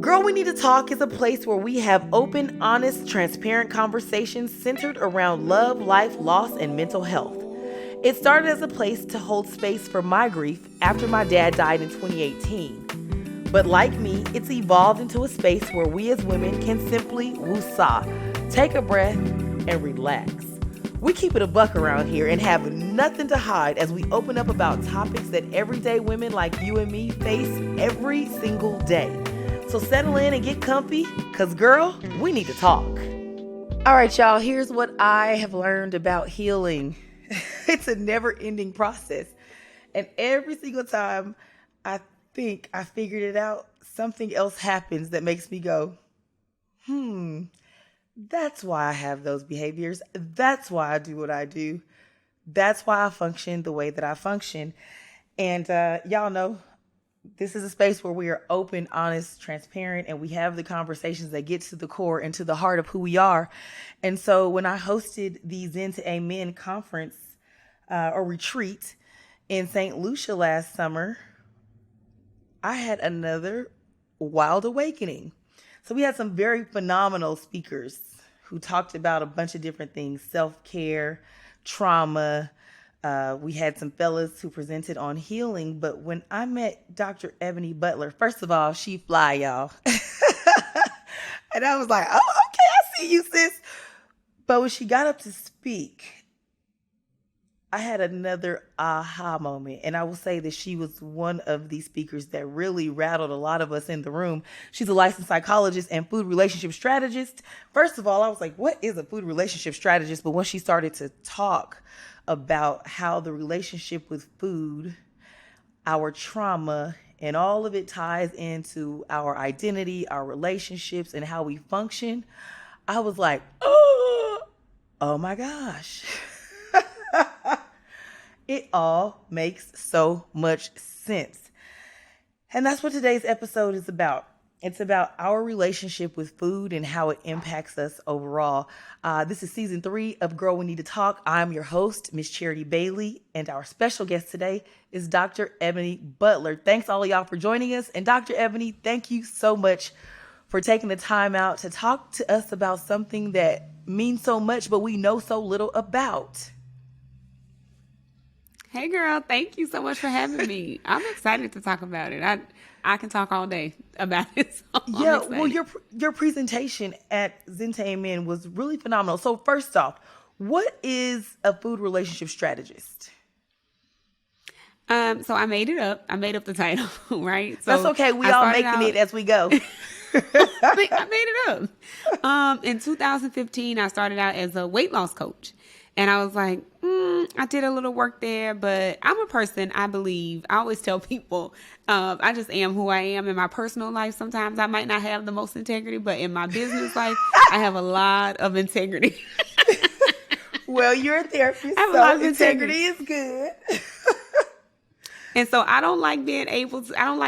Girl, We Need to Talk is a place where we have open, honest, transparent conversations centered around love, life, loss, and mental health. It started as a place to hold space for my grief after my dad died in 2018. But like me, it's evolved into a space where we as women can simply woosah, take a breath, and relax. We keep it a buck around here and have nothing to hide as we open up about topics that everyday women like you and me face every single day. So settle in and get comfy, cause girl, we need to talk. All right, y'all, here's what I have learned about healing. It's a never-ending process. And every single time I think I figured it out, something else happens that makes me go, that's why I have those behaviors. That's why I do what I do. That's why I function the way that I function. And y'all know, this is a space where we are open, honest, transparent, and we have the conversations that get to the core and to the heart of who we are. And so when I hosted the Zen to Amen conference or retreat in St. Lucia last summer, I had another wild awakening. So we had some very phenomenal speakers who talked about a bunch of different things, self-care, trauma. We had some fellas who presented on healing, but when I met Dr. Ebony Butler, first of all, she fly, y'all. And I was like, oh, okay, I see you, sis. But when she got up to speak, I had another aha moment. And I will say that she was one of these speakers that really rattled a lot of us in the room. She's a licensed psychologist and food relationship strategist. First of all, I was like, what is a food relationship strategist? But when she started to talk about how the relationship with food, our trauma, and all of it ties into our identity, our relationships, and how we function, I was like, oh my gosh. It all makes so much sense. And that's what today's episode is about. It's about our relationship with food and how it impacts us overall. This is season 3 of Girl, We Need to Talk. I'm your host, Miss Charity Bailey, and our special guest today is Dr. Ebony Butler. Thanks all of y'all for joining us. And Dr. Ebony, thank you so much for taking the time out to talk to us about something that means so much, but we know so little about. Hey girl, thank you so much for having me. I'm excited to talk about it. I can talk all day about it. So yeah, well, your presentation at Zen to Amen was really phenomenal. So first off, what is a food relationship strategist? So I made it up. I made up the title, right? So that's okay. We all making it as we go. I made it up. In 2015, I started out as a weight loss coach. And I was like, I did a little work there, but I'm a person, I believe. I always tell people, I just am who I am. In my personal life, sometimes I might not have the most integrity, but in my business life, I have a lot of integrity. Well, you're a therapist, so integrity is good. And so I don't like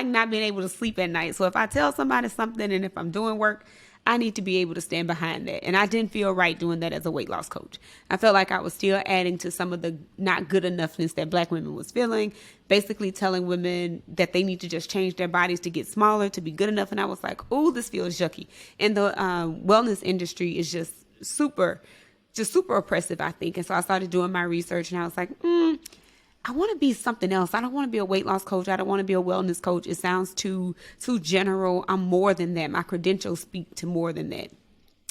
not being able to sleep at night. So if I tell somebody something and if I'm doing work, I need to be able to stand behind that. And I didn't feel right doing that as a weight loss coach. I felt like I was still adding to some of the not good enoughness that Black women was feeling, basically telling women that they need to just change their bodies to get smaller, to be good enough. And I was like, oh, this feels yucky. And the wellness industry is just super oppressive, I think. And so I started doing my research and I was like, I want to be something else. I don't want to be a weight loss coach. I don't want to be a wellness coach. It sounds too general. I'm more than that. My credentials speak to more than that.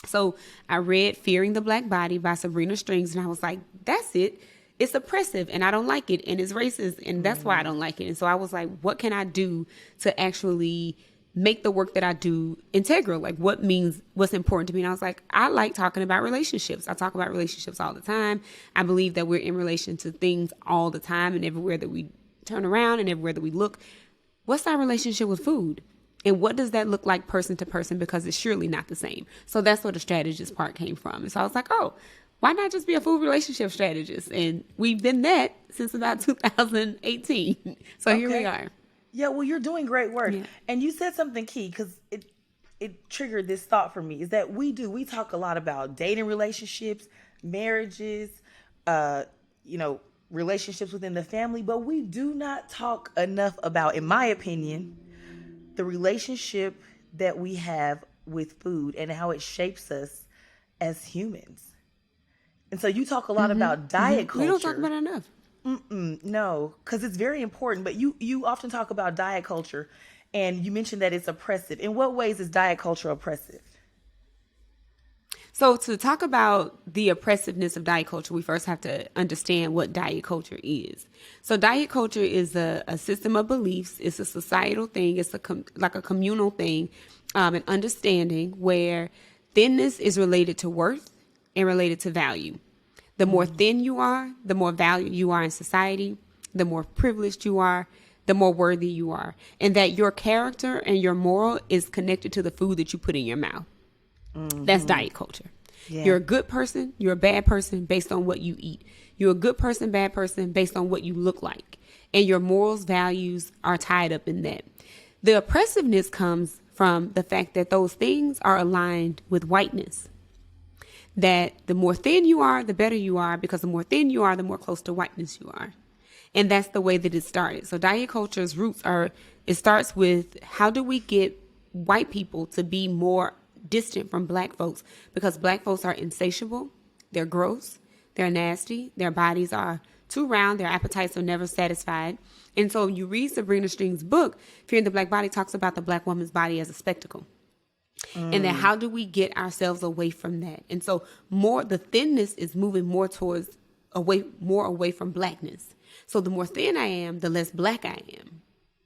So I read Fearing the Black Body by Sabrina Strings, and I was like, that's it. It's oppressive, and I don't like it, and it's racist, and that's why I don't like it. And so I was like, what can I do to actually make the work that I do integral? Like what's important to me? And I was like, I like talking about relationships. I talk about relationships all the time. I believe that we're in relation to things all the time, and everywhere that we turn around and everywhere that we look. What's our relationship with food? And what does that look like person to person? Because it's surely not the same. So that's where the strategist part came from. And so I was like, oh, why not just be a food relationship strategist? And we've been that since about 2018. So Here we are. Yeah, well, you're doing great work. Yeah. And you said something key because it triggered this thought for me is that we talk a lot about dating relationships, marriages, relationships within the family, but we do not talk enough about, in my opinion, the relationship that we have with food and how it shapes us as humans. And so you talk a lot about diet culture. We don't talk about it enough. No, because it's very important. But you often talk about diet culture, and you mentioned that it's oppressive. In what ways is diet culture oppressive? So to talk about the oppressiveness of diet culture, we first have to understand what diet culture is. So diet culture is a system of beliefs. It's a societal thing. It's like a communal thing, an understanding where thinness is related to worth and related to value. The more thin you are, the more valued you are in society, the more privileged you are, the more worthy you are. And that your character and your moral is connected to the food that you put in your mouth. That's diet culture. Yeah. You're a good person, you're a bad person based on what you eat. You're a good person, bad person based on what you look like. And your morals, values are tied up in that. The oppressiveness comes from the fact that those things are aligned with whiteness. That the more thin you are, the better you are, because the more thin you are, the more close to whiteness you are. And that's the way that it started. So diet culture's roots it starts with, how do we get white people to be more distant from black folks? Because black folks are insatiable, they're gross, they're nasty, their bodies are too round, their appetites are never satisfied. And so you read Sabrina String's book, Fear in the Black Body, talks about the black woman's body as a spectacle. And then how do we get ourselves away from that? And so the thinness is moving more away from blackness. So the more thin I am, the less black I am.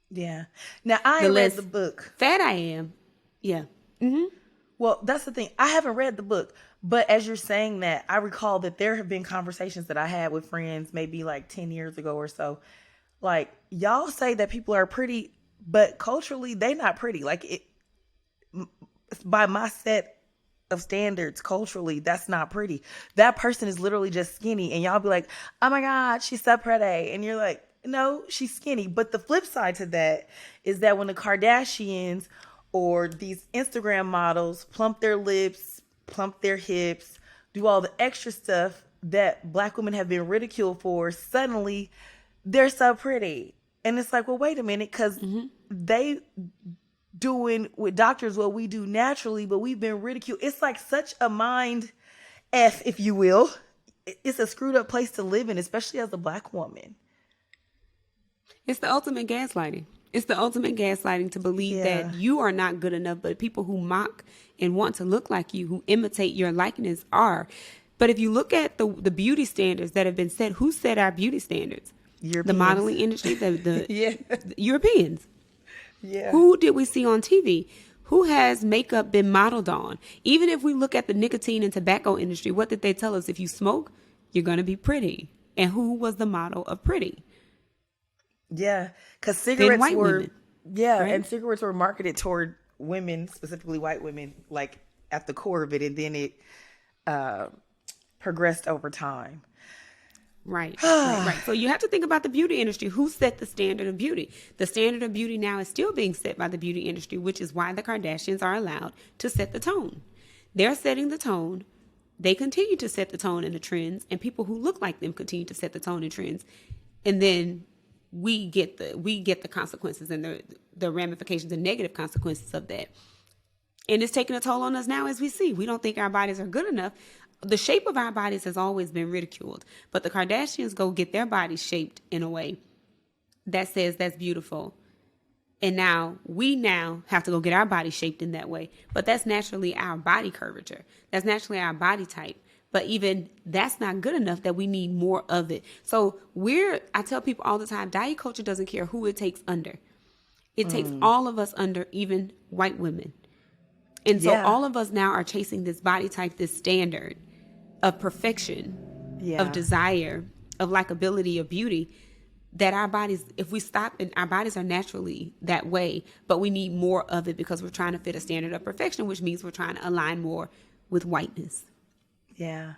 Yeah. Now, I ain't read the book. Fat I am. Yeah. Mm-hmm. Well, that's the thing. I haven't read the book, but as you're saying that, I recall that there have been conversations that I had with friends maybe like 10 years ago or so. Like, y'all say that people are pretty, but culturally, they not pretty. Like, by my set of standards, culturally, that's not pretty. That person is literally just skinny, and y'all be like, oh my God, she's so pretty. And you're like, no, she's skinny. But the flip side to that is that when the Kardashians or these Instagram models plump their lips, plump their hips, do all the extra stuff that black women have been ridiculed for, suddenly they're so pretty. And it's like, well, wait a minute, because they doing with doctors what we do naturally, but we've been ridiculed. It's like such a mind F, if you will. It's a screwed up place to live in, especially as a black woman. It's the ultimate gaslighting. It's the ultimate gaslighting to believe that you are not good enough, but people who mock and want to look like you, who imitate your likeness, are. But if you look at the beauty standards that have been set, who set our beauty standards? Europeans. The modeling industry, the Europeans. Yeah. Who did we see on TV? Who has makeup been modeled on? Even if we look at the nicotine and tobacco industry, what did they tell us? If you smoke, you're going to be pretty. And who was the model of pretty? Yeah, because cigarettes were, women, right? And cigarettes were marketed toward women, specifically white women, like at the core of it, and then it progressed over time. Right. So you have to think about the beauty industry. Who set the standard of beauty? The standard of beauty now is still being set by the beauty industry, which is why the Kardashians are allowed to set the tone. They're setting the tone. They continue to set the tone and the trends, and people who look like them continue to set the tone and trends. And then we get the consequences and the ramifications and negative consequences of that. And it's taking a toll on us now as we see. We don't think our bodies are good enough. The shape of our bodies has always been ridiculed, but the Kardashians go get their bodies shaped in a way that says that's beautiful. And we have to go get our body shaped in that way. But that's naturally our body curvature. That's naturally our body type. But even that's not good enough, that we need more of it. So I tell people all the time, diet culture doesn't care who it takes under. It takes all of us under, even white women. And so all of us now are chasing this body type, this standard of perfection, of desire, of likability, of beauty, that our bodies, if we stop, and our bodies are naturally that way, but we need more of it because we're trying to fit a standard of perfection, which means we're trying to align more with whiteness. Yeah.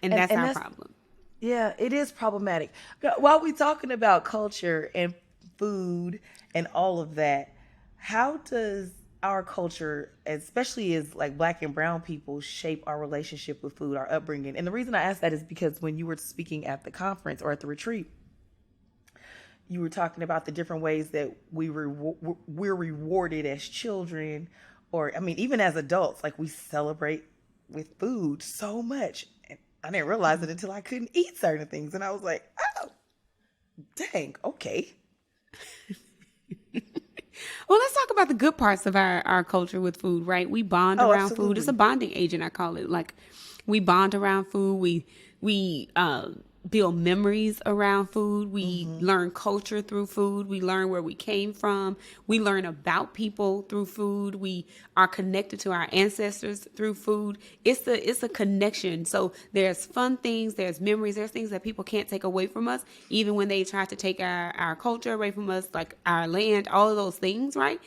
And that's our problem. Yeah, it is problematic. While we're talking about culture and food and all of that, how does our culture, especially as like black and brown people, shape our relationship with food, our upbringing? And the reason I ask that is because when you were speaking at the conference or at the retreat, you were talking about the different ways that we're rewarded as children, or I mean, even as adults, like we celebrate with food so much. And I didn't realize it until I couldn't eat certain things. And I was like, oh, dang, okay. Well, let's talk about the good parts of our culture with food, right? We bond around food. It's a bonding agent, I call it. Like, we bond around food. We build memories around food. We learn culture through food. We learn where we came from. We learn about people through food. We are connected to our ancestors through food. It's a connection. So there's fun things, there's memories, there's things that people can't take away from us, even when they try to take our culture away from us, like our land, all of those things, right?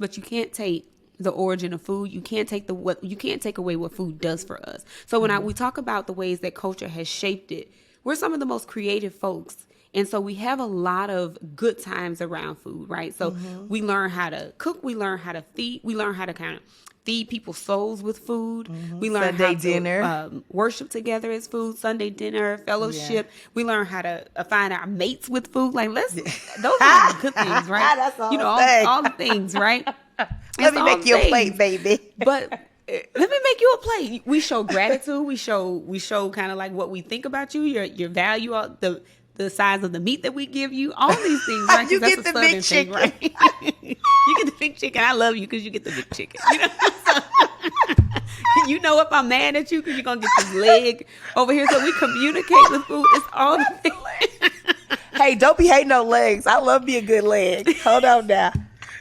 But you can't take the origin of food. You can't take you can't take away what food does for us. So when we talk about the ways that culture has shaped it, we're some of the most creative folks. And so we have a lot of good times around food, right? So we learn how to cook. We learn how to feed. We learn how to kind of feed people's souls with food. We learn Sunday how dinner. to worship together as food, Sunday dinner, fellowship. Yeah. We learn how to find our mates with food. Like, those are the good things, right? That's all all the things, right? Let me make you a plate, baby. But let me make you a plate. We show gratitude. We show kind of like what we think about you, your value, the size of the meat that we give you, all these things. Right? You that's get the big chicken, right? You get the big chicken. I love you because you get the big chicken. You know if I'm mad at you because you're gonna get this leg over here. So we communicate with food. It's all the things. Hey, don't be hating no legs. I love me a good leg. Hold on now.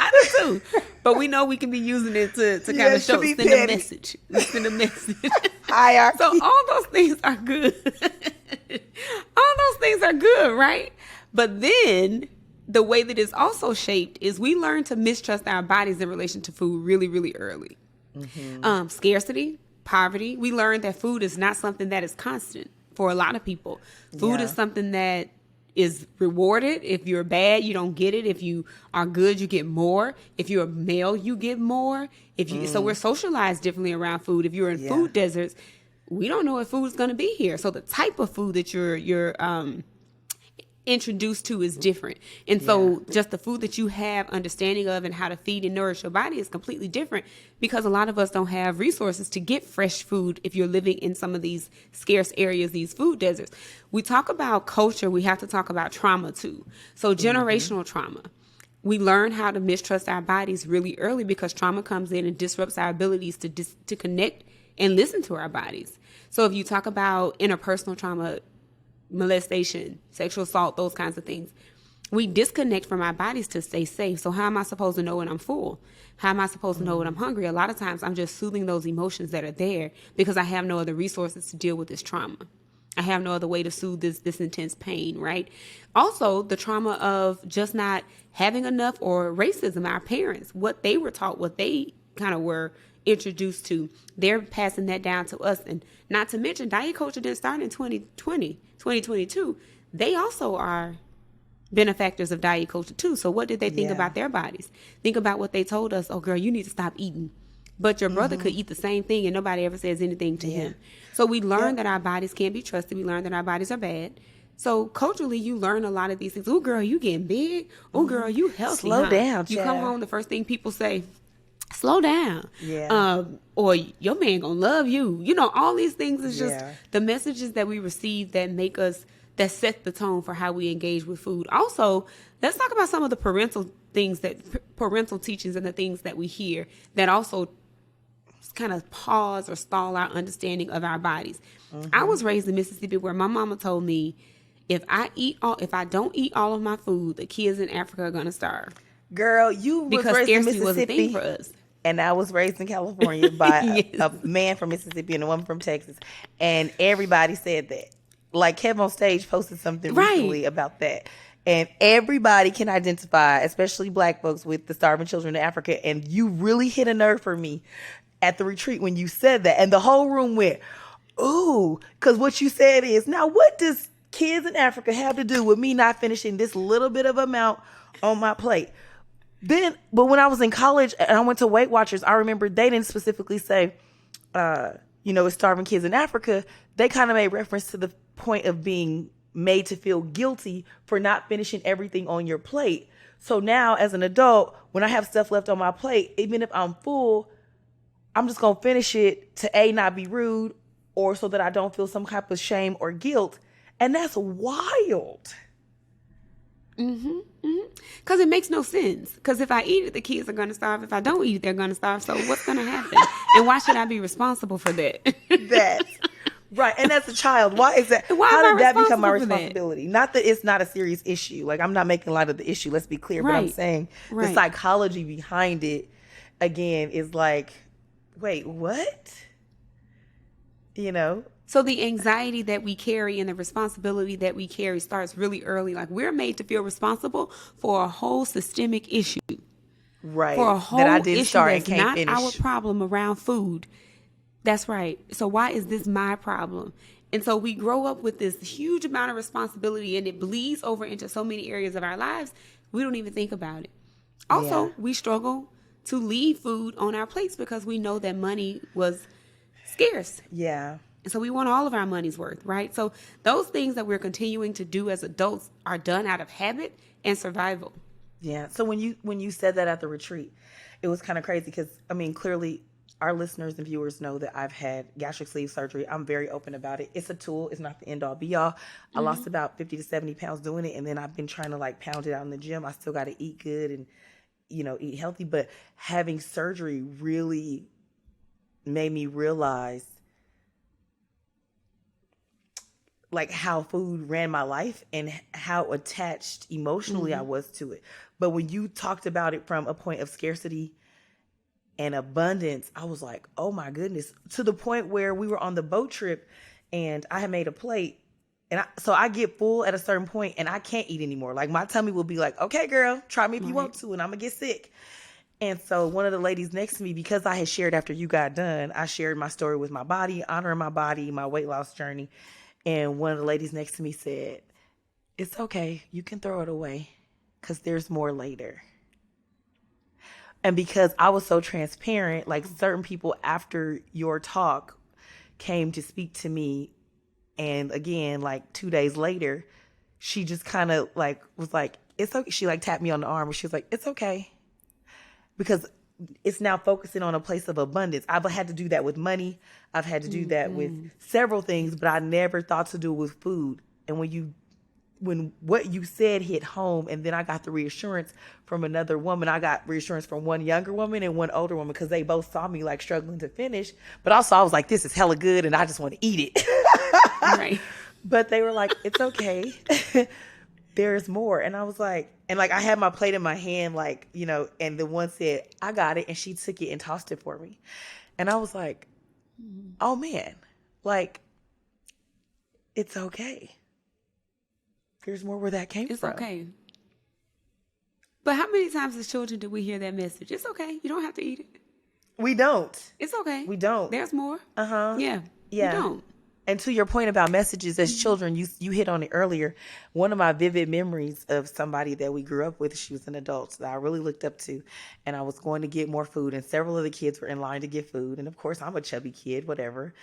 I do too. But we know we can be using it to kind of send a message. Send a message. Hierarchy. So all those things are good. All those things are good, right? But then the way that it's also shaped is we learn to mistrust our bodies in relation to food really, really early. Scarcity, poverty. We learn that food is not something that is constant for a lot of people. Food is something that is rewarded. If you're bad, you don't get it. If you are good, you get more. If you're a male, you get more. So we're socialized differently around food. If you're in food deserts, we don't know if food is going to be here. So the type of food that you're introduced to is different. And so just the food that you have understanding of and how to feed and nourish your body is completely different, because a lot of us don't have resources to get fresh food if you're living in some of these scarce areas, these food deserts. We talk about culture, we have to talk about trauma too. So generational trauma. We learn how to mistrust our bodies really early because trauma comes in and disrupts our abilities to connect and listen to our bodies. So if you talk about interpersonal trauma, molestation, sexual assault, those kinds of things, we disconnect from our bodies to stay safe. So how am I supposed to know when I'm full? How am I supposed to know when I'm hungry? A lot of times I'm just soothing those emotions that are there because I have no other resources to deal with this trauma. I have no other way to soothe this intense pain, right? Also, the trauma of just not having enough, or racism, our parents, what they were taught, what they kind of were introduced to, they're passing that down to us. And not to mention, diet culture didn't start in 2022. They also are benefactors of diet culture too. So what did they think about their bodies? Think about what they told us. Oh, girl, you need to stop eating. But your brother could eat the same thing and nobody ever says anything to him. So we learn that our bodies can't be trusted. We learn that our bodies are bad. So culturally, you learn a lot of these things. Oh, girl, you getting big. Oh, girl, you healthy. Slow down, You come home, the first thing people say, slow down. Or your man gonna love you. You know, all these things is just the messages that we receive that make us, that set the tone for how we engage with food. Also, let's talk about some of the parental teachings and the things that we hear that also kind of pause or stall our understanding of our bodies. I was raised in Mississippi where my mama told me, if I don't eat all of my food, the kids in Africa are gonna starve. Girl, you was because raised in scarcity Mississippi was a thing for us. And I was raised in California by a man from Mississippi and a woman from Texas. And everybody said that. Like, Kev on Stage posted something recently about that. And everybody can identify, especially Black folks, with the starving children in Africa. And you really hit a nerve for me at the retreat when you said that. And the whole room went, ooh, because what you said is, now what does kids in Africa have to do with me not finishing this little bit of amount on my plate? But when I was in college and I went to Weight Watchers, I remember they didn't specifically say, it's starving kids in Africa. They kind of made reference to the point of being made to feel guilty for not finishing everything on your plate. So now as an adult, when I have stuff left on my plate, even if I'm full, I'm just going to finish it to not be rude, or so that I don't feel some type of shame or guilt. And that's wild. Because it makes no sense. Because if I eat it, the kids are going to starve. If I don't eat it, they're going to starve. So what's going to happen? And why should I be responsible for that? That's right. And as a child, why is that? Why how am did I that become my responsible for that? responsibility? Not that it's not a serious issue. Like, I'm not making light of the issue. Let's be clear. But I'm Right. saying the Right. psychology behind it, again, is like, wait, what? You know? So the anxiety that we carry and the responsibility that we carry starts really early. Like, we're made to feel responsible for a whole systemic issue. Right. For a whole that I didn't issue start that's and can't not finish. our problem around food. That's right. So why is this my problem? And so we grow up with this huge amount of responsibility, and it bleeds over into so many areas of our lives, we don't even think about it. Also, Yeah. we struggle to leave food on our plates because we know that money was scarce. Yeah. And so we want all of our money's worth, right? So those things that we're continuing to do as adults are done out of habit and survival. Yeah. So when you said that at the retreat, it was kind of crazy because, I mean, clearly our listeners and viewers know that I've had gastric sleeve surgery. I'm very open about it. It's a tool. It's not the end all be all. I lost about 50 to 70 pounds doing it. And then I've been trying to like pound it out in the gym. I still got to eat good and, eat healthy. But having surgery really made me realize like how food ran my life and how attached emotionally I was to it. But when you talked about it from a point of scarcity and abundance, I was like, oh my goodness, to the point where we were on the boat trip and I had made a plate. And so I get full at a certain point and I can't eat anymore. Like my tummy will be like, okay, girl, try me if you want to, and I'm gonna get sick. And so one of the ladies next to me, because I had shared after you got done, I shared my story with my body, honoring my body, my weight loss journey. And one of the ladies next to me said, it's okay. You can throw it away because there's more later. And because I was so transparent, like certain people after your talk came to speak to me. And again, like 2 days later, she just kind of like was like, it's okay. She like tapped me on the arm and she was like, it's okay. Because it's now focusing on a place of abundance. I've had to do that with money. I've had to do that with several things, but I never thought to do it with food. And when what you said hit home, and then I got the reassurance from another woman. I got reassurance from one younger woman and one older woman because they both saw me like struggling to finish. But also I was like, this is hella good and I just want to eat it. Right. But they were like, it's okay. There's more. And I was like, and like I had my plate in my hand, like, and the one said, I got it. And she took it and tossed it for me. And I was like, oh man, like, it's okay. There's more where that came It's from. okay. But how many times as children do we hear that message? It's okay. You don't have to eat it. We don't. It's okay. We don't. There's more. Uh-huh. Yeah. Yeah. You don't. And to your point about messages as children, you hit on it earlier. One of my vivid memories of somebody that we grew up with, she was an adult that I really looked up to, and I was going to get more food, and several of the kids were in line to get food. And of course, I'm a chubby kid, whatever.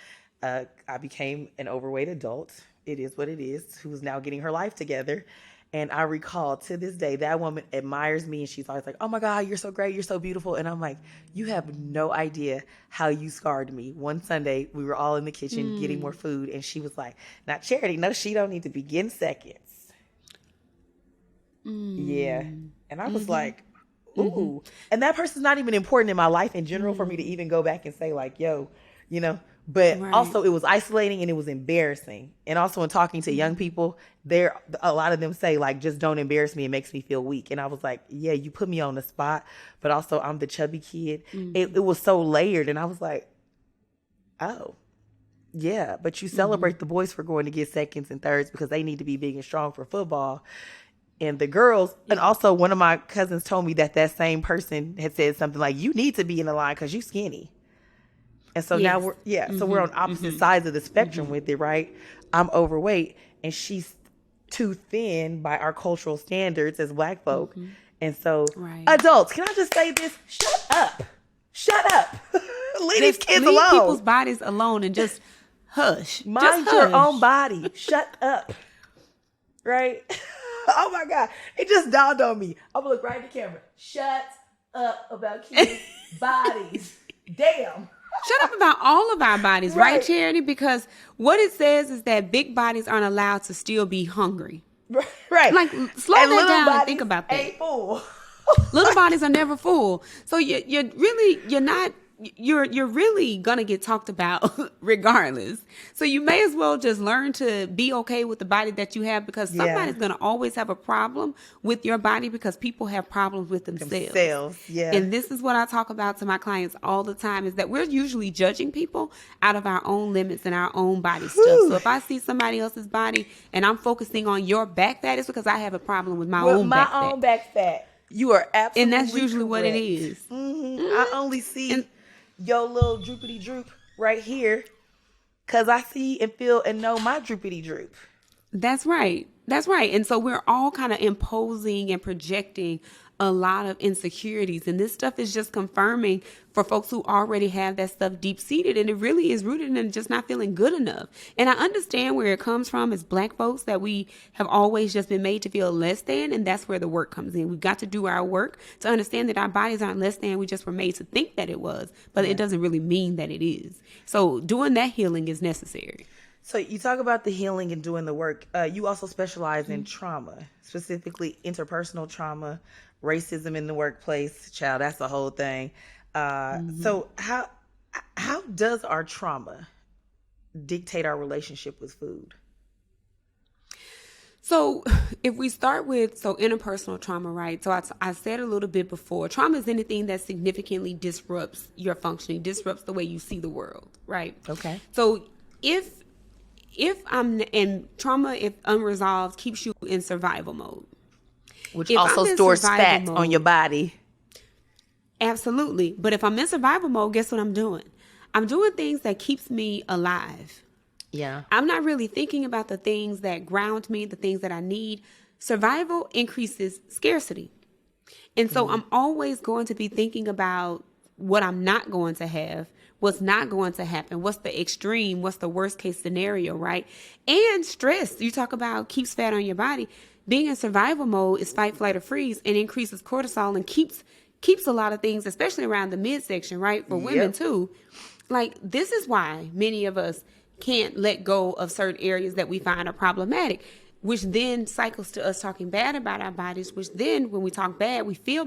I became an overweight adult. It is what it is, who is now getting her life together. And I recall to this day, that woman admires me and she's always like, oh my God, you're so great. You're so beautiful. And I'm like, you have no idea how you scarred me. One Sunday, we were all in the kitchen getting more food. And she was like, not Charity. No, she don't need to begin seconds. Yeah. And I was like, ooh. And that person's not even important in my life in general for me to even go back and say like, yo, But also it was isolating and it was embarrassing. And also in talking to young people, a lot of them say like, just don't embarrass me. It makes me feel weak. And I was like, yeah, you put me on the spot, but also I'm the chubby kid. It was so layered. And I was like, oh, yeah, but you celebrate the boys for going to get seconds and thirds because they need to be big and strong for football. And the girls, and also one of my cousins told me that same person had said something like, you need to be in the line because you skinny. And so now we're on opposite sides of the spectrum with it, right? I'm overweight and she's too thin by our cultural standards as Black folk. And so adults, can I just say this? Shut up. Leave these kids alone. Leave people's bodies alone and just hush. Mind your own body. Shut up. Right? Oh my God. It just dawned on me. I'm gonna look right at the camera. Shut up about kids' bodies. Damn. Shut up about all of our bodies, right, Charity? Because what it says is that big bodies aren't allowed to still be hungry. Right. Like, slow that down and think about that. Ain't full. Little bodies are never full. So you're really gonna get talked about regardless. So you may as well just learn to be okay with the body that you have, because somebody's gonna always have a problem with your body, because people have problems with themselves. Yeah. And this is what I talk about to my clients all the time, is that we're usually judging people out of our own limits and our own body stuff. So if I see somebody else's body and I'm focusing on your back fat, it's because I have a problem with my own back fat. You are absolutely And that's usually correct. what it is. I only see your little droopity droop right here because I see and feel and know my droopity droop. That's right. That's right. And so we're all kind of imposing and projecting a lot of insecurities. And this stuff is just confirming for folks who already have that stuff deep seated. And it really is rooted in just not feeling good enough. And I understand where it comes from as Black folks, that we have always just been made to feel less than. And that's where the work comes in. We've got to do our work to understand that our bodies aren't less than. We just were made to think that it was, but it doesn't really mean that it is. So doing that healing is necessary. So you talk about the healing and doing the work. You also specialize in trauma, specifically interpersonal trauma, racism in the workplace. Child, that's the whole thing. So how does our trauma dictate our relationship with food? So if we start with, interpersonal trauma, right? So I said a little bit before, trauma is anything that significantly disrupts your functioning, disrupts the way you see the world, right? Okay. So if I'm in trauma, if unresolved, keeps you in survival mode. Which also stores fat mode, on your body. Absolutely. But if I'm in survival mode, guess what I'm doing? I'm doing things that keeps me alive. Yeah. I'm not really thinking about the things that ground me, the things that I need. Survival increases scarcity. And so I'm always going to be thinking about what I'm not going to have, what's not going to happen, what's the extreme, what's the worst case scenario, right? And stress, you talk about keeps fat on your body. Being in survival mode is fight, flight, or freeze, and increases cortisol and keeps a lot of things, especially around the midsection, right? For women too. Like, this is why many of us can't let go of certain areas that we find are problematic, which then cycles to us talking bad about our bodies, which then when we talk bad, we feel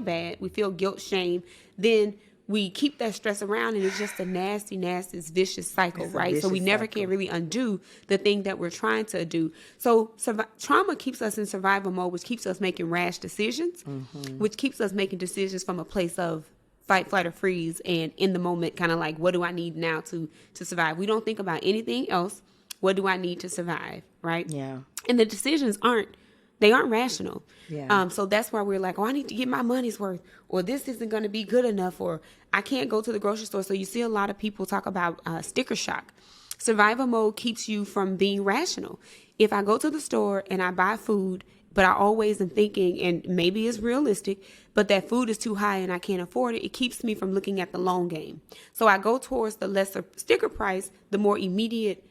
guilt, shame, then we keep that stress around, and it's just a nasty, vicious cycle, right? So we never can really undo the thing that we're trying to do. So trauma keeps us in survival mode, which keeps us making rash decisions, which keeps us making decisions from a place of fight, flight, or freeze, and in the moment, kind of like, what do I need now to survive? We don't think about anything else. What do I need to survive, right? Yeah. And the decisions aren't rational. Yeah. So that's why we're like, I need to get my money's worth, or this isn't going to be good enough, or I can't go to the grocery store. So you see a lot of people talk about sticker shock. Survival mode keeps you from being rational. If I go to the store and I buy food, but I always am thinking, and maybe it's realistic, but that food is too high and I can't afford it, it keeps me from looking at the long game. So I go towards the lesser sticker price, the more immediate,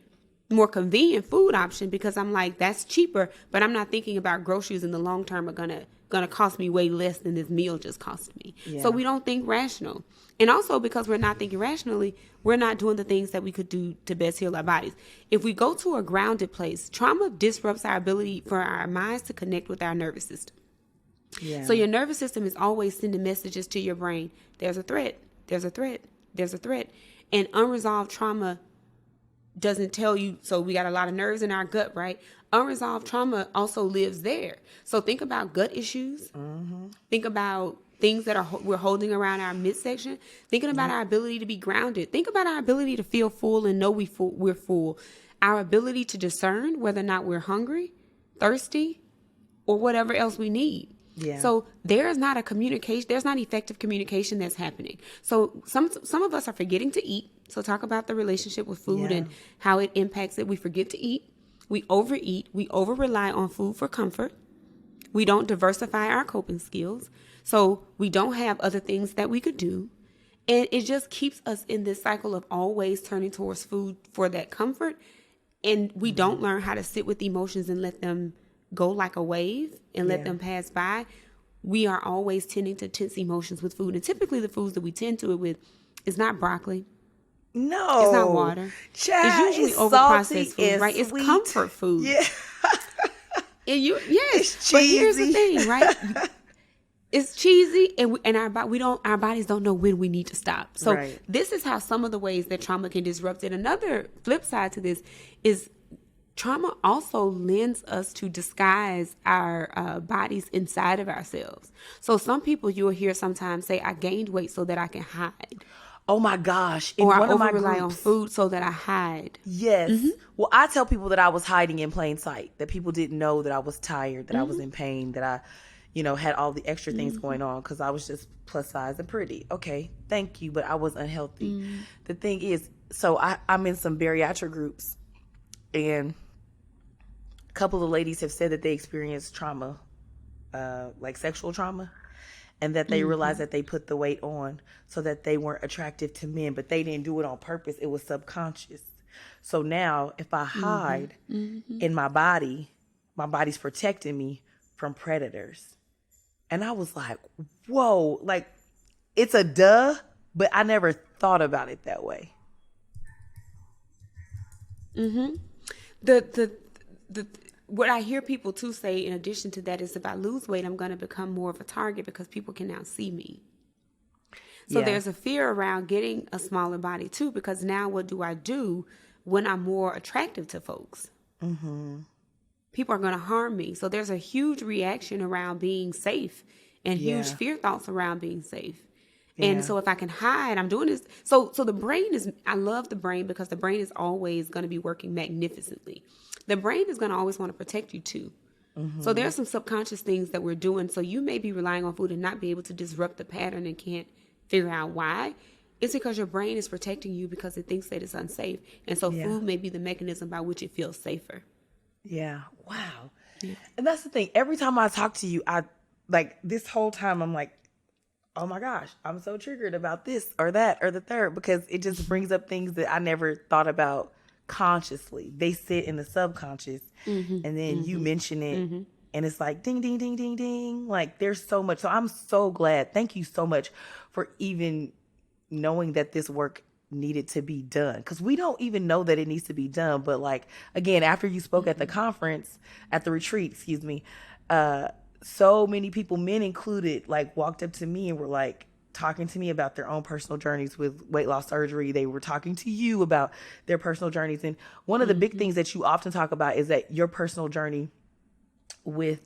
more convenient food option, because I'm like, that's cheaper, but I'm not thinking about groceries in the long term are gonna cost me way less than this meal just cost me. Yeah. So we don't think rational. And also, because we're not thinking rationally, we're not doing the things that we could do to best heal our bodies. If we go to a grounded place, trauma disrupts our ability for our minds to connect with our nervous system. Yeah. So your nervous system is always sending messages to your brain. There's a threat. There's a threat. There's a threat. And unresolved trauma doesn't tell you. So we got a lot of nerves in our gut, right? Unresolved trauma also lives there. So think about gut issues. Think about things that we're holding around our midsection. Thinking about our ability to be grounded. Think about our ability to feel full and know we're full. Our ability to discern whether or not we're hungry, thirsty, or whatever else we need. Yeah. So there's not effective communication that's happening. So some of us are forgetting to eat. So talk about the relationship with food and how it impacts it. We forget to eat. We overeat. We over-rely on food for comfort. We don't diversify our coping skills. So we don't have other things that we could do. And it just keeps us in this cycle of always turning towards food for that comfort. And we don't learn how to sit with emotions and let them go like a wave and let Yeah. them pass by, we are always tending to tense emotions with food. And typically the foods that we tend to it with is not broccoli. No. It's not water. Child, It's usually it's overprocessed salty food, and right? sweet. It's comfort food. Yeah. And yes, It's but here's the cheesy. thing, right? It's cheesy, and our bodies don't know when we need to stop. So Right. this is how some of the ways that trauma can disrupt it. Another flip side to this is trauma also lends us to disguise our bodies inside of ourselves. So some people you'll hear sometimes say, "I gained weight so that I can hide," Oh my gosh. In or "I one of my over-rely on groups. food so that I hide." Yes. Mm-hmm. Well, I tell people that I was hiding in plain sight, that people didn't know that I was tired, that I was Mm-hmm. in pain, that I, had all the extra things going on because I was just plus size and pretty. Okay, thank you, but I was unhealthy. Mm-hmm. The thing is, so I'm in some bariatric groups, and a couple of ladies have said that they experienced trauma, like sexual trauma, and that they realized that they put the weight on so that they weren't attractive to men, but they didn't do it on purpose. It was subconscious. So now if I hide in my body's protecting me from predators. And I was like, whoa, like it's a duh, but I never thought about it that way. The what I hear people too say in addition to that is, if I lose weight, I'm going to become more of a target because people can now see me. So Yeah. there's a fear around getting a smaller body too, because now what do I do when I'm more attractive to folks? People are going to harm me. So there's a huge reaction around being safe and huge Yeah. fear thoughts around being safe. Yeah. And so if I can hide, I'm doing this. So the brain is, I love the brain because the brain is always going to be working magnificently. The brain is going to always want to protect you too. So there's some subconscious things that we're doing. So you may be relying on food and not be able to disrupt the pattern and can't figure out why. It's because your brain is protecting you because it thinks that it's unsafe. And so Yeah. food may be the mechanism by which it feels safer. Yeah. Wow. And that's the thing. Every time I talk to you, I like this whole time I'm like, oh my gosh, I'm so triggered about this or that or the third, because it just brings up things that I never thought about consciously. They sit in the subconscious and then you mention it and it's like ding, ding, ding, ding, ding. Like there's so much. So I'm so glad. Thank you so much for even knowing that this work needed to be done, because we don't even know that it needs to be done. But like, again, after you spoke at the conference, at the retreat, excuse me, so many people, men included, like walked up to me and were like talking to me about their own personal journeys with weight loss surgery. They were talking to you about their personal journeys. And one of the big things that you often talk about is that your personal journey with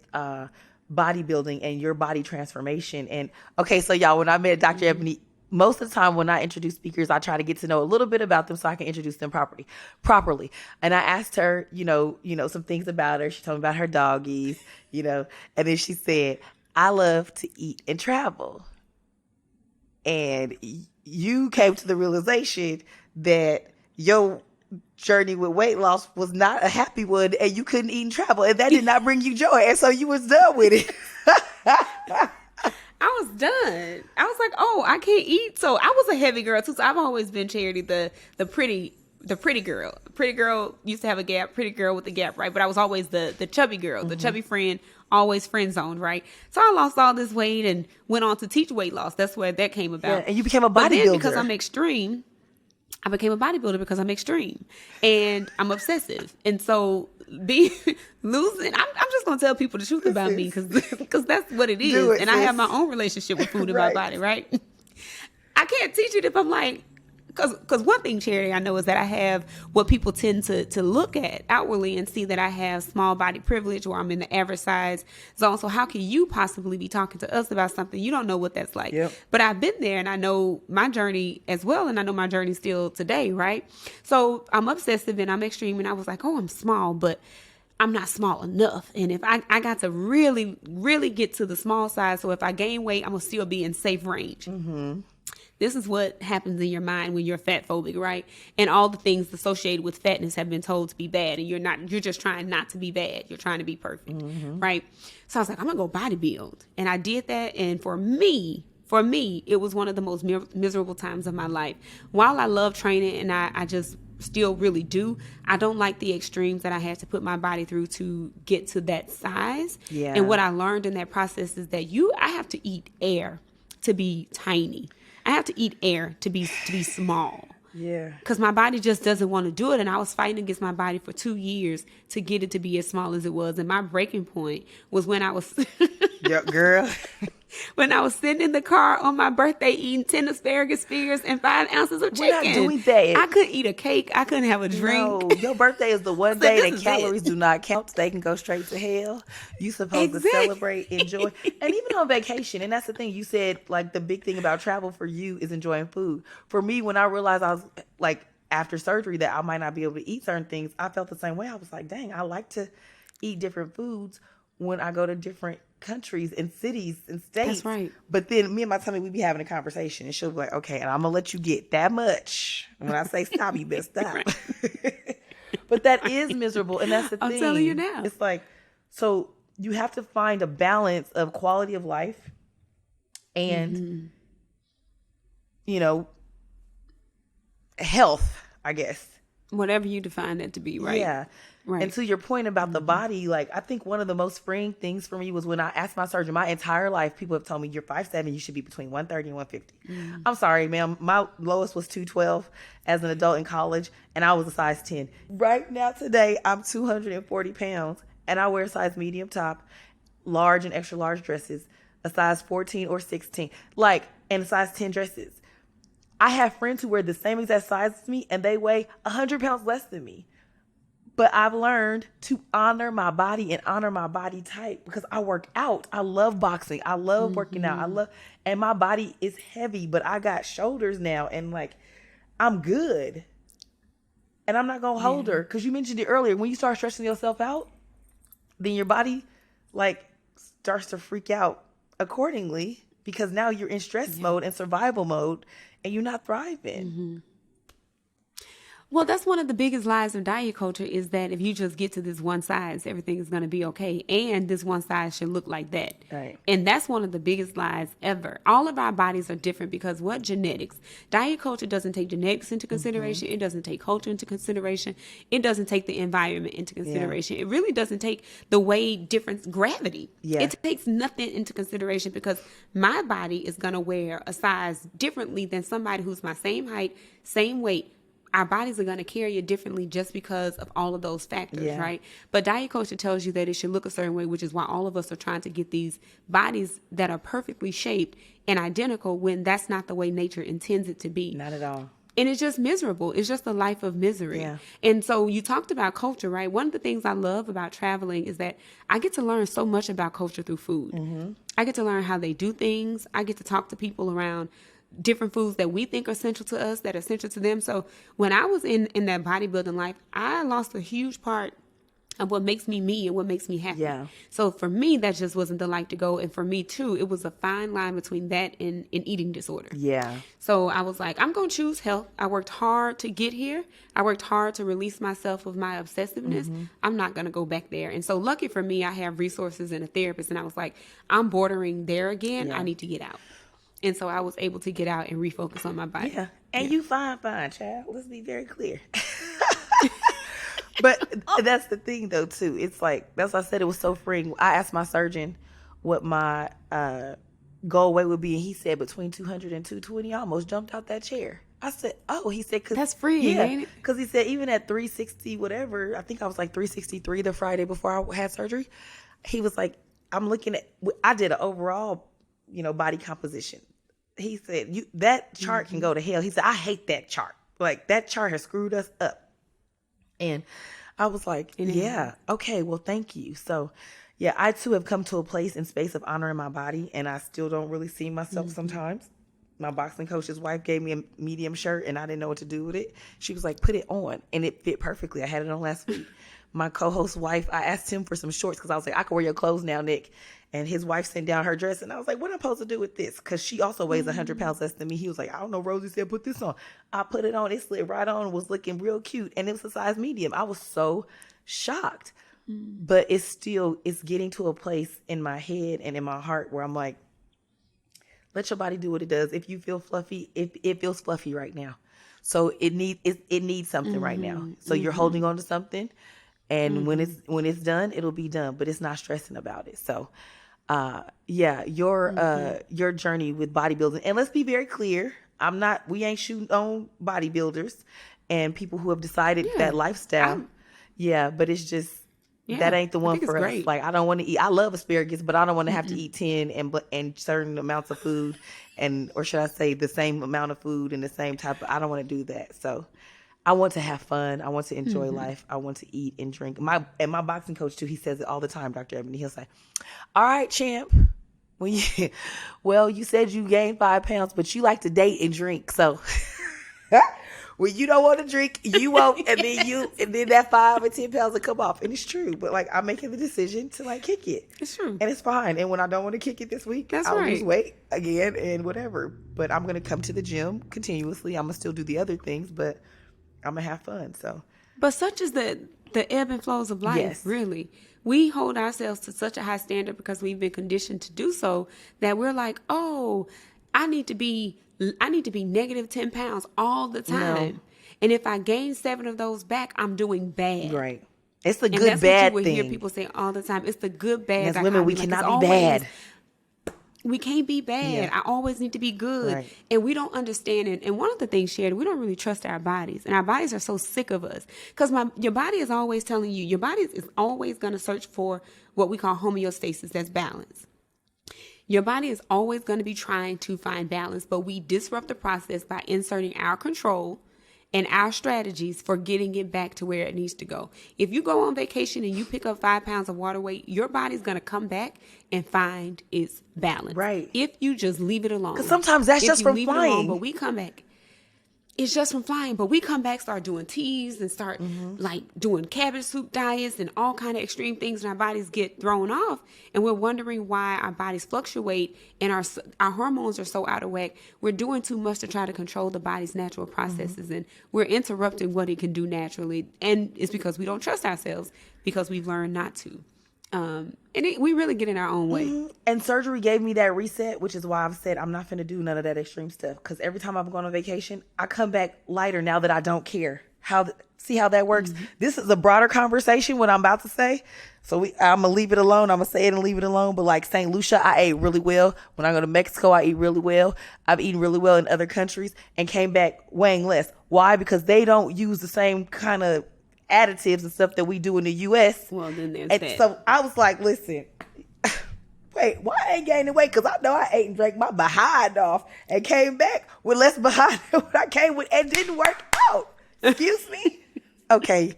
bodybuilding and your body transformation. And okay, so y'all, when I met Dr. Ebony, most of the time when I introduce speakers, I try to get to know a little bit about them so I can introduce them properly. And I asked her, some things about her. She told me about her doggies, and then she said, I love to eat and travel. And you came to the realization that your journey with weight loss was not a happy one and you couldn't eat and travel, and that did not bring you joy. And so you was done with it. I was done. I was like, oh, I can't eat. So I was a heavy girl too. So I've always been Charity, the pretty girl. Pretty girl used to have a gap. Pretty girl with a gap, right? But I was always the chubby girl, the chubby friend, always friend zoned, right? So I lost all this weight and went on to teach weight loss. That's where that came about. Yeah, and you became a But then bodybuilder. because I'm extreme, I became a bodybuilder because I'm extreme and I'm obsessive. And so losing, I'm just going to tell people the truth about me because that's what it Do is. it, And I have sis. my own relationship with food in Right. my body, right? I can't teach it if I'm like, because one thing, Charity, I know is that I have what people tend to look at outwardly and see that I have small body privilege, or I'm in the average size zone. So how can you possibly be talking to us about something you don't know what that's like? Yep. But I've been there and I know my journey as well. And I know my journey still today, right? So I'm obsessive and I'm extreme. And I was like, oh, I'm small, but I'm not small enough. And if I got to really, really get to the small size, so if I gain weight, I'm going to still be in safe range. This is what happens in your mind when you're fat phobic, right? And all the things associated with fatness have been told to be bad. And you're just trying not to be bad. You're trying to be perfect, right? So I was like, I'm going to go bodybuild. And I did that. And for me, it was one of the most miserable times of my life. While I love training and I just still really do. I don't like the extremes that I had to put my body through to get to that size. Yeah. And what I learned in that process is that I have to eat air to be tiny. I have to eat air to be small. Yeah. Because my body just doesn't want to do it. And I was fighting against my body for 2 years to get it to be as small as it was. And my breaking point was when I was... Yeah, girl. When I was sitting in the car on my birthday eating 10 asparagus fingers and 5 ounces of chicken. We're not doing that. I couldn't eat a cake. I couldn't have a drink. No, your birthday is the one So day this that is calories it. do not count. They can go straight to hell. You supposed to Exactly. celebrate, enjoy, and even on vacation. And that's the thing. You said, like, the big thing about travel for you is enjoying food. For me, when I realized I was, like, after surgery that I might not be able to eat certain things, I felt the same way. I was like, dang, I like to eat different foods when I go to different countries and cities and states. That's right. But then me and my tummy, we be having a conversation, and she'll be like, okay, and I'm gonna let you get that much. When I say stop, you better stop. But that is miserable, and that's the thing. I'm telling you now. It's like, so you have to find a balance of quality of life and you know, health, I guess. Whatever you define that to be, right? Yeah. Right. And to your point about the body, like, I think one of the most freeing things for me was when I asked my surgeon, my entire life, people have told me, you're 5'7", you should be between 130 and 150. I'm sorry, ma'am. My lowest was 212 as an adult in college, and I was a size 10. Right now, today, I'm 240 pounds, and I wear a size medium top, large and extra large dresses, a size 14 or 16, like, and a size 10 dresses. I have friends who wear the same exact size as me, and they weigh 100 pounds less than me. But I've learned to honor my body and honor my body type because I work out. I love boxing. I love working out. And my body is heavy, but I got shoulders now, and like, I'm good. And I'm not going to hold her. Because you mentioned it earlier. When you start stressing yourself out, then your body like starts to freak out accordingly because now you're in stress mode and survival mode and you're not thriving. Well, that's one of the biggest lies of diet culture is that if you just get to this one size, everything is going to be okay. And this one size should look like that. Right. And that's one of the biggest lies ever. All of our bodies are different because what? Genetics. Diet culture doesn't take genetics into consideration. It doesn't take culture into consideration. It doesn't take the environment into consideration. It really doesn't take the way difference, gravity. Yeah. It takes nothing into consideration because my body is going to wear a size differently than somebody who's my same height, same weight. Our bodies are going to carry it differently just because of all of those factors, right? But diet culture tells you that it should look a certain way, which is why all of us are trying to get these bodies that are perfectly shaped and identical when that's not the way nature intends it to be. Not at all. And it's just miserable. It's just a life of misery. Yeah. And so you talked about culture, right? One of the things I love about traveling is that I get to learn so much about culture through food. I get to learn how they do things. I get to talk to people around different foods that we think are essential to us, that are essential to them. So when I was in that bodybuilding life, I lost a huge part of what makes me me and what makes me happy. Yeah. So for me, that just wasn't the life to go. And for me too, it was a fine line between that and an eating disorder. Yeah. So I was like, I'm going to choose health. I worked hard to get here. I worked hard to release myself of my obsessiveness. I'm not going to go back there. And so lucky for me, I have resources and a therapist. And I was like, I'm bordering there again. I need to get out. And so I was able to get out and refocus on my body. Yeah. And you fine, child. Let's be very clear. But that's the thing, though, too. It's like, that's why I said it was so freeing. I asked my surgeon what my goal weight would be, and he said between 200 and 220. I almost jumped out that chair. I said, oh, he said, cause that's freeing, ain't it? Because he said even at 360, whatever, I think I was like 363 the Friday before I had surgery. He was like, I'm looking at, I did an overall, body composition. He said, that chart can go to hell. He said, I hate that chart. Like, that chart has screwed us up. And I was like, yeah, okay, well, thank you. So, yeah, I too have come to a place and space of honoring my body, and I still don't really see myself sometimes. My boxing coach's wife gave me a medium shirt, and I didn't know what to do with it. She was like, put it on, and it fit perfectly. I had it on last week. My co-host's wife, I asked him for some shorts because I was like, I can wear your clothes now, Nick. And his wife sent down her dress, and I was like, what am I supposed to do with this? Because she also weighs 100 pounds less than me. He was like, I don't know, Rosie said, put this on. I put it on. It slid right on, was looking real cute, and it was a size medium. I was so shocked. But it's getting to a place in my head and in my heart where I'm like, let your body do what it does. If you feel fluffy, it feels fluffy right now. So it needs something right now. So you're holding on to something, and when it's done, it'll be done. But it's not stressing about it. So, your journey with bodybuilding, and let's be very clear, we ain't shooting on bodybuilders and people who have decided that lifestyle. But it's just that ain't the one for us. Great. Like, I don't want to eat. I love asparagus, but I don't want to have to eat 10 and certain amounts of food, or should I say, the same amount of food and the same type of. I don't want to do that. So, I want to have fun. I want to enjoy life. I want to eat and drink. My boxing coach too. He says it all the time, Dr. Ebony. He'll say, "All right, champ. You said you gained 5 pounds, but you like to date and drink. So when you don't want to drink, you won't, and then that 5 or 10 pounds will come off." And it's true. But like, I'm making the decision to like kick it. It's true, and it's fine. And when I don't want to kick it this week, I'll lose weight again and whatever. But I'm gonna come to the gym continuously. I'm gonna still do the other things, but I'm gonna have fun. So, but such is the ebb and flows of life. Yes. Really, we hold ourselves to such a high standard because we've been conditioned to do so, that we're like, oh, I need to be negative 10 pounds all the time. No. And if I gain 7 of those back, I'm doing bad. Right. It's the good that's bad what you would thing. hear people say all the time. It's the good bad. As women, we cannot be bad. We can't be bad. Yeah. I always need to be good. Right. And we don't understand it. And one of the things, Sherry, we don't really trust our bodies. And our bodies are so sick of us. Because your body is always telling you, your body is always going to search for what we call homeostasis, that's balance. Your body is always going to be trying to find balance, but we disrupt the process by inserting our control and our strategies for getting it back to where it needs to go. If you go on vacation and you pick up 5 pounds of water weight, your body's going to come back and find its balance. Right. If you just leave it alone. Because sometimes that's just from flying. But we come back. It's just from flying. But we come back, start doing teas and start like doing cabbage soup diets and all kind of extreme things, and our bodies get thrown off. And we're wondering why our bodies fluctuate and our hormones are so out of whack. We're doing too much to try to control the body's natural processes, and we're interrupting what it can do naturally. And it's because we don't trust ourselves, because we've learned not to. We really get in our own way. And surgery gave me that reset, which is why I've said I'm not finna do none of that extreme stuff. Because every time I've gone on vacation, I come back lighter now that I don't care. See how that works? This is a broader conversation, what I'm about to say. So I'm gonna leave it alone. I'm gonna say it and leave it alone. But like St. Lucia, I ate really well. When I go to Mexico, I eat really well. I've eaten really well in other countries and came back weighing less. Why? Because they don't use the same kind of additives and stuff that we do in the U.S. Well, then there's that. So I was like, listen, wait, why I ain't gaining weight? Because I know I ate and drank my behind off and came back with less behind than what I came with, and didn't work out. Excuse me? Okay,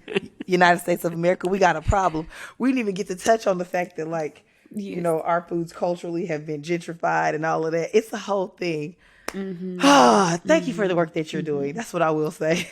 United States of America, we got a problem. We didn't even get to touch on the fact that, like, our foods culturally have been gentrified and all of that. It's a whole thing. Thank you for the work that you're doing. That's what I will say.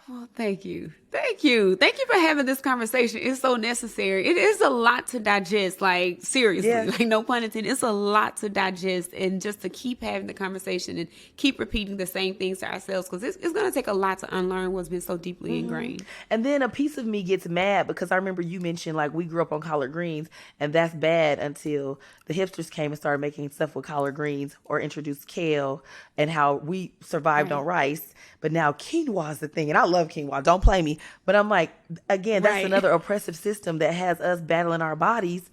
Well, thank you. Thank you for having this conversation. It's so necessary. It is a lot to digest, like, seriously, like, no pun intended. It's a lot to digest, and just to keep having the conversation and keep repeating the same things to ourselves, because it's going to take a lot to unlearn what's been so deeply ingrained. And then a piece of me gets mad because I remember you mentioned, like, we grew up on collard greens, and that's bad until the hipsters came and started making stuff with collard greens or introduced kale, and how we survived on rice. But now quinoa is the thing, and I love quinoa. Don't play me. But I'm like, again, that's another oppressive system that has us battling our bodies.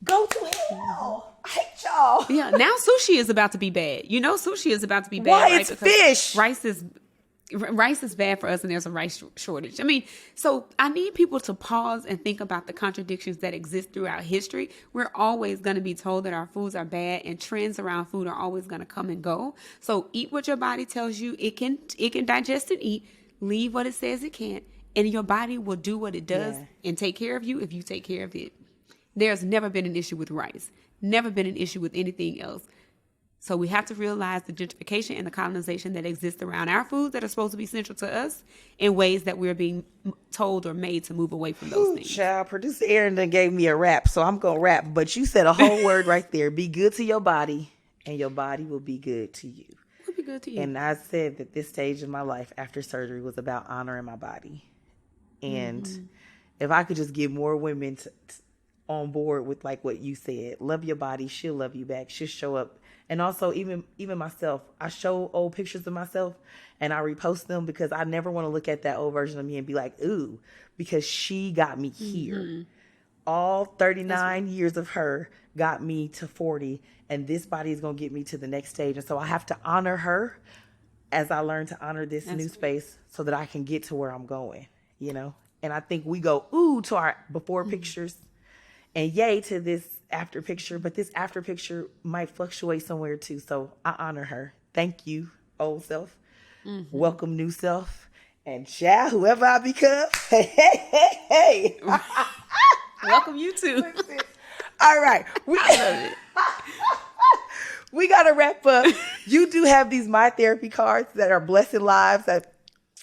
Go to hell. I hate y'all. Yeah, now sushi is about to be bad. Sushi is about to be bad. Why? Right? It's fish. Rice is bad for us, and there's a rice shortage. I mean, so I need people to pause and think about the contradictions that exist throughout history. We're always going to be told that our foods are bad, and trends around food are always going to come and go. So eat what your body tells you it can digest and eat. Leave what it says it can't, and your body will do what it does and take care of you if you take care of it. There's never been an issue with rice, never been an issue with anything else. So we have to realize the gentrification and the colonization that exists around our foods that are supposed to be central to us, in ways that we're being told or made to move away from those things. Child, producer Aaron done gave me a rap, so I'm going to rap. But you said a whole word right there. Be good to your body, and your body will be good to you. Will be good to you. And I said that this stage of my life after surgery was about honoring my body. And if I could just get more women on board with, like, what you said, love your body, she'll love you back. She'll show up And also even myself, I show old pictures of myself and I repost them because I never want to look at that old version of me and be like, ooh, because she got me here. All 39 years of her got me to 40, and this body is going to get me to the next stage. And so I have to honor her as I learn to honor this new space so that I can get to where I'm going, you know? And I think we go, ooh, to our before pictures and yay to this after picture, but this after picture might fluctuate somewhere too. So I honor her. Thank you, old self. Welcome, new self. And child, whoever I become, hey. Welcome you too. All right. We got to wrap up. You do have these My Therapy cards that are blessing lives. That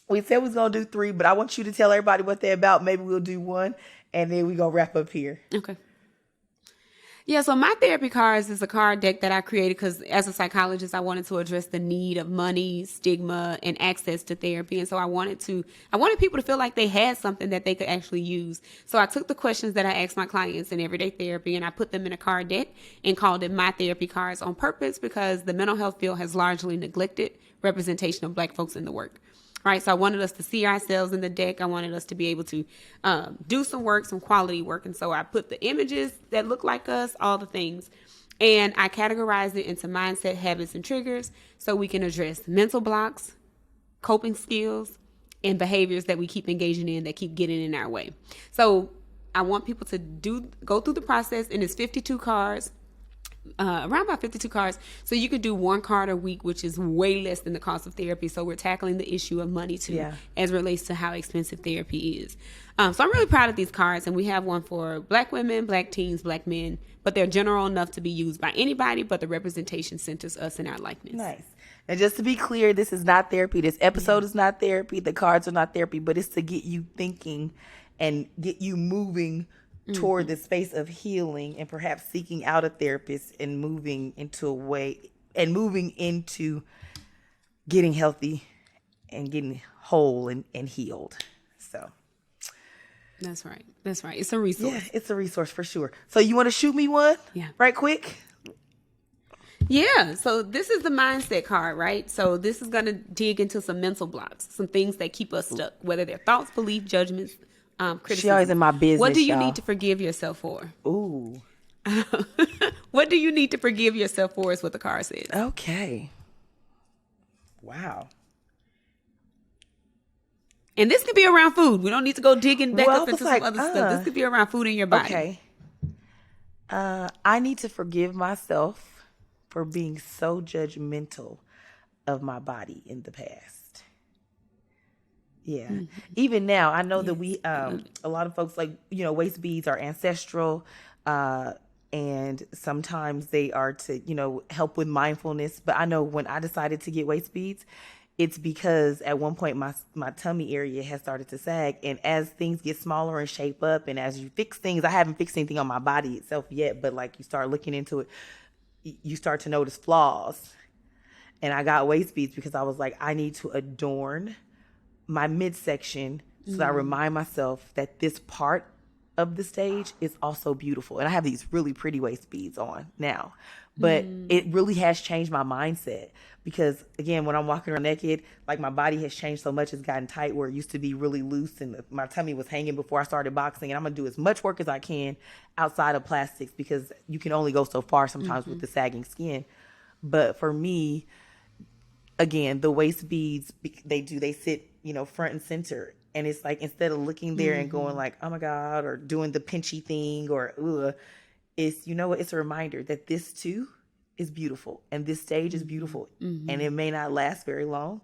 we said we was going to do 3, but I want you to tell everybody what they're about. Maybe we'll do 1, and then we're going to wrap up here. Okay. Yeah, so My Therapy cards is a card deck that I created because as a psychologist, I wanted to address the need of money, stigma, and access to therapy. And so I wanted people to feel like they had something that they could actually use. So I took the questions that I asked my clients in everyday therapy and I put them in a card deck and called it My Therapy cards on purpose because the mental health field has largely neglected representation of Black folks in the work. Right, so I wanted us to see ourselves in the deck. I wanted us to be able to do some work, some quality work. And so I put the images that look like us, all the things. And I categorized it into mindset, habits, and triggers so we can address mental blocks, coping skills, and behaviors that we keep engaging in that keep getting in our way. So I want people to go through the process, and it's 52 cards. Around about 52 cards. So you could do 1 card a week, which is way less than the cost of therapy. So we're tackling the issue of money too, as it relates to how expensive therapy is. So I'm really proud of these cards, and we have one for Black women, Black teens, Black men, but they're general enough to be used by anybody, but the representation centers us in our likeness. Nice. And just to be clear, this is not therapy. This episode is not therapy. The cards are not therapy, but it's to get you thinking and get you moving toward the space of healing and perhaps seeking out a therapist and moving into getting healthy and getting whole and healed. So that's right. It's a resource. Yeah, it's a resource for sure. So you want to shoot me one? Yeah. Right quick? Yeah. So this is the mindset card, right? So this is going to dig into some mental blocks, some things that keep us stuck, whether they're thoughts, beliefs, judgments, criticism. She always in my business. What do you need to forgive yourself for? Ooh. What do you need to forgive yourself for is what the card says. Okay. Wow. And this could be around food. We don't need to go digging back up into some other stuff. This could be around food in your body. Okay. I need to forgive myself for being so judgmental of my body in the past. Yeah. Mm-hmm. Even now, I know that we, a lot of folks waist beads are ancestral, and sometimes they are to, help with mindfulness. But I know when I decided to get waist beads, it's because at one point my tummy area has started to sag. And as things get smaller and shape up, and as you fix things, I haven't fixed anything on my body itself yet, but like you start looking into it, you start to notice flaws. And I got waist beads because I was like, I need to adorn my midsection so that I remind myself that this part of the stage is also beautiful. And I have these really pretty waist beads on now, but it really has changed my mindset because again, when I'm walking around naked, like my body has changed so much. It's gotten tight where it used to be really loose and my tummy was hanging before I started boxing. And I'm going to do as much work as I can outside of plastics because you can only go so far sometimes with the sagging skin. But for me, again, the waist beads, they sit, front and center. And it's like, instead of looking there and going like, oh my God, or doing the pinchy thing or, it's, it's a reminder that this too is beautiful and this stage is beautiful and it may not last very long,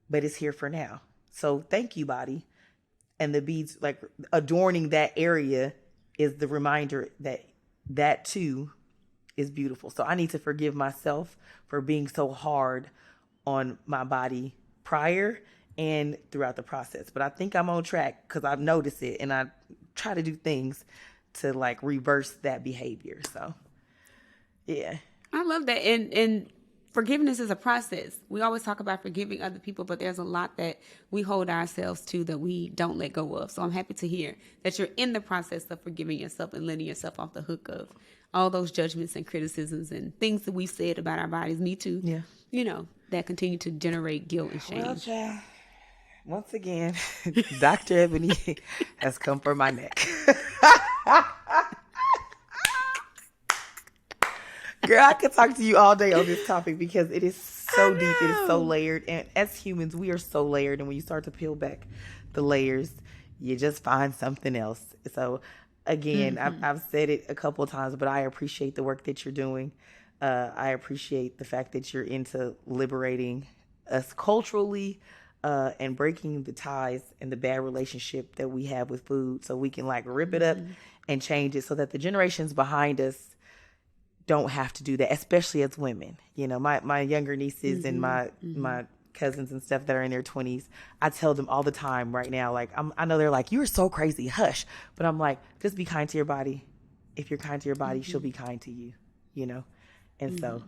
but it's here for now. So thank you, body. And the beads, like adorning that area is the reminder that too is beautiful. So I need to forgive myself for being so hard on my body prior and throughout the process. But I think I'm on track because I've noticed it and I try to do things to like reverse that behavior. So, yeah. I love that. And forgiveness is a process. We always talk about forgiving other people, but there's a lot that we hold ourselves to that we don't let go of. So I'm happy to hear that you're in the process of forgiving yourself and letting yourself off the hook of all those judgments and criticisms and things that we've said about our bodies. Me too. Yeah. You know, that continue to generate guilt and shame. Well, child, once again, Dr. Ebony has come for my neck. Girl, I could talk to you all day on this topic because it is so deep. It is so layered. And as humans, we are so layered. And when you start to peel back the layers, you just find something else. So again, I've said it a couple of times, but I appreciate the work that you're doing. I appreciate the fact that you're into liberating us culturally and breaking the ties and the bad relationship that we have with food so we can like rip it up and change it so that the generations behind us don't have to do that, especially as women. You know, my younger nieces and my cousins and stuff that are in their 20s, I tell them all the time right now, like, I know they're like, you're so crazy, hush. But I'm like, just be kind to your body. If you're kind to your body, she'll be kind to you, you know? And so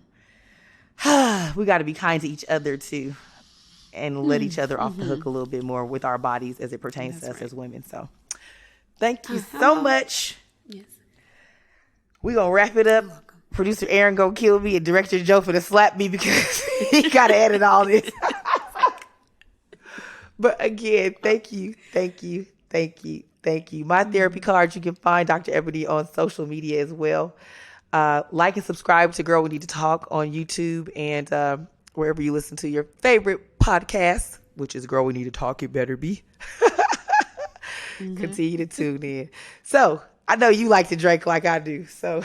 we got to be kind to each other too and let each other off the hook a little bit more with our bodies as it pertains to us as women. So thank you so much. Yes. We're going to wrap it up. Producer Aaron gonna kill me and Director Joe for to slap me because he gotta edit all this. But again, thank you. My therapy card, you can find Dr. Ebony on social media as well. Like and subscribe to Girl We Need to Talk on YouTube and wherever you listen to your favorite podcast, which is Girl We Need to Talk, it better be. Continue to tune in. So I know you like to drink like I do. So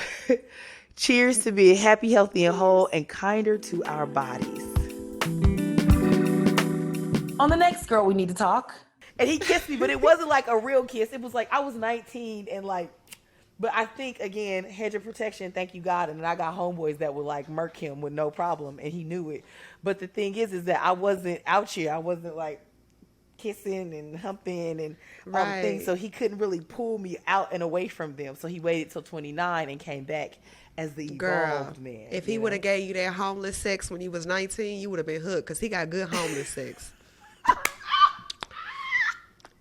cheers to being happy, healthy, and whole, and kinder to our bodies. On the next Girl We Need to Talk. And he kissed me, but it wasn't like a real kiss. It was like I was 19 and like, but I think, again, hedge of protection, thank you, God. And then I got homeboys that would like murk him with no problem, and he knew it. But the thing is that I wasn't out here. I wasn't like kissing and humping and all the things. So he couldn't really pull me out and away from them. So he waited till 29 and came back as the evolved man. If he would have gave you that homeless sex when he was 19, you would have been hooked because he got good homeless sex.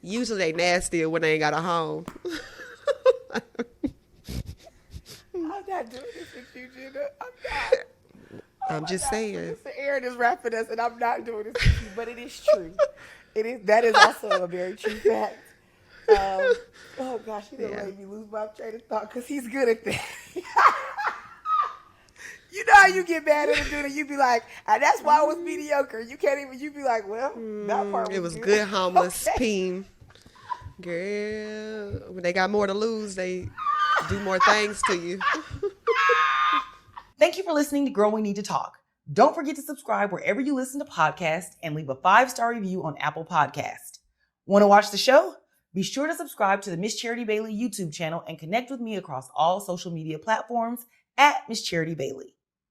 Usually they nastier when they ain't got a home. I'm not doing this with you, Jenna. I'm not. I'm just saying. Mr. Aaron is rapping us, and I'm not doing this with you, but it is true. That is also a very true fact. Oh gosh, he done made me lose my train of thought because he's good at that. You know how you get mad at him doing it, you be like, and that's why it was mediocre. You can't even, you be like, well, that part was it was good. Good homeless peen. Girl, when they got more to lose, they do more things to you. Thank you for listening to Girl We Need to Talk. Don't forget to subscribe wherever you listen to podcasts and leave a 5-star review on Apple Podcast. Want to watch the show? Be sure to subscribe to the Miss Charity Bailey YouTube channel and connect with me across all social media platforms at Miss Charity Bailey.